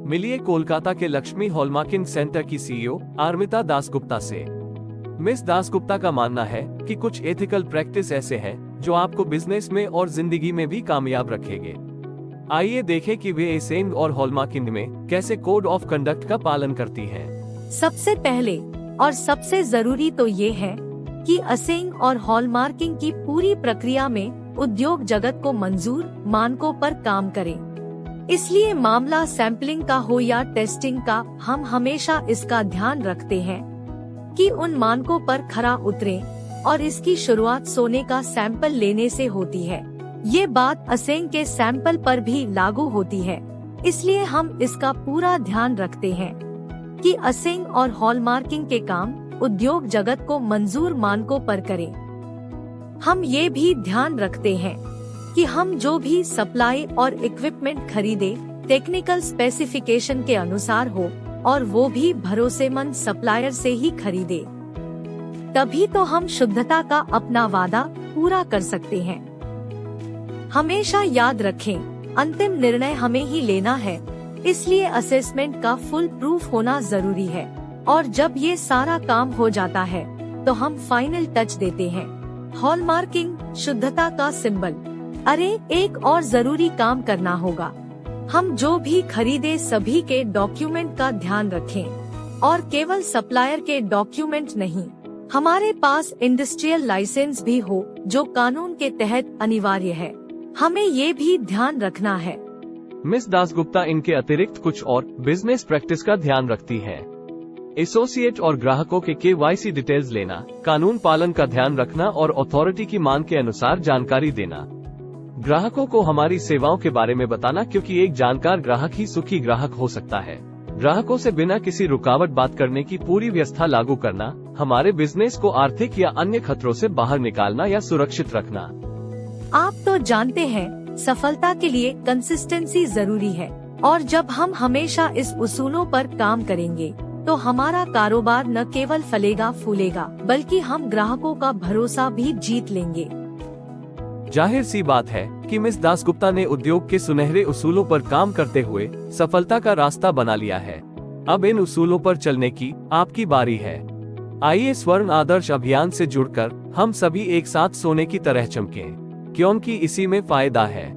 मिलिए कोलकाता के Lakshmi hallmarking centre की सीईओ आर्मिता दासगुप्ता से। मिस दासगुप्ता का मानना है कि कुछ एथिकल प्रैक्टिस ऐसे हैं जो आपको बिजनेस में और जिंदगी में भी कामयाब रखेंगे। आइए देखें कि वे एसेंग और हॉलमार्किंग में कैसे कोड ऑफ कंडक्ट का पालन करती हैं। सबसे पहले और सबसे जरूरी तो ये है कि असेंग और हॉलमार्किंग की पूरी प्रक्रिया में उद्योग जगत को मंजूर मानकों पर काम करें। इसलिए मामला सैंपलिंग का हो या टेस्टिंग का, हम हमेशा इसका ध्यान रखते हैं कि उन मानकों पर खरा उतरें और इसकी शुरुआत सोने का सैंपल लेने से होती है। ये बात असेंग के सैंपल पर भी लागू होती है। इसलिए हम इसका पूरा ध्यान रखते हैं कि असेंग और हॉलमार्किंग के काम उद्योग जगत को मंजूर मानकों पर करें। हम ये भी ध्यान रखते हैं कि हम जो भी सप्लाई और इक्विपमेंट खरीदे टेक्निकल स्पेसिफिकेशन के अनुसार हो और वो भी भरोसेमंद सप्लायर से ही खरीदे। तभी तो हम शुद्धता का अपना वादा पूरा कर सकते हैं। हमेशा याद रखें, अंतिम निर्णय हमें ही लेना है, इसलिए असेसमेंट का फुल प्रूफ होना जरूरी है। और जब ये सारा काम हो जाता है तो हम फाइनल टच देते हैं। हॉलमार्किंग, शुद्धता का सिंबल। अरे एक और जरूरी काम करना होगा, हम जो भी खरीदे सभी के डॉक्यूमेंट का ध्यान रखें और केवल सप्लायर के डॉक्यूमेंट नहीं, हमारे पास इंडस्ट्रियल लाइसेंस भी हो जो कानून के तहत अनिवार्य है। हमें ये भी ध्यान रखना है। मिस दासगुप्ता इनके अतिरिक्त कुछ और बिजनेस प्रैक्टिस का ध्यान रखती हैं। एसोसिएट और ग्राहकों के KYC डिटेल्स लेना, कानून पालन का ध्यान रखना और अथॉरिटी की मांग के अनुसार जानकारी देना। ग्राहकों को हमारी सेवाओं के बारे में बताना, क्योंकि एक जानकार ग्राहक ही सुखी ग्राहक हो सकता है। ग्राहकों से बिना किसी रुकावट बात करने की पूरी व्यवस्था लागू करना, हमारे बिजनेस को आर्थिक या अन्य खतरों से बाहर निकालना या सुरक्षित रखना। आप तो जानते हैं, सफलता के लिए कंसिस्टेंसी जरूरी है और जब हम हमेशा इस उसूलों पर काम करेंगे तो हमारा कारोबार न केवल फलेगा फूलेगा, बल्कि हम ग्राहकों का भरोसा भी जीत लेंगे। जाहिर सी बात है कि मिस दासगुप्ता ने उद्योग के सुनहरे उसूलों पर काम करते हुए सफलता का रास्ता बना लिया है। अब इन उसूलों पर चलने की आपकी बारी है। आइए स्वर्ण आदर्श अभियान से जुड़कर हम सभी एक साथ सोने की तरह चमकें, क्योंकि इसी में फायदा है।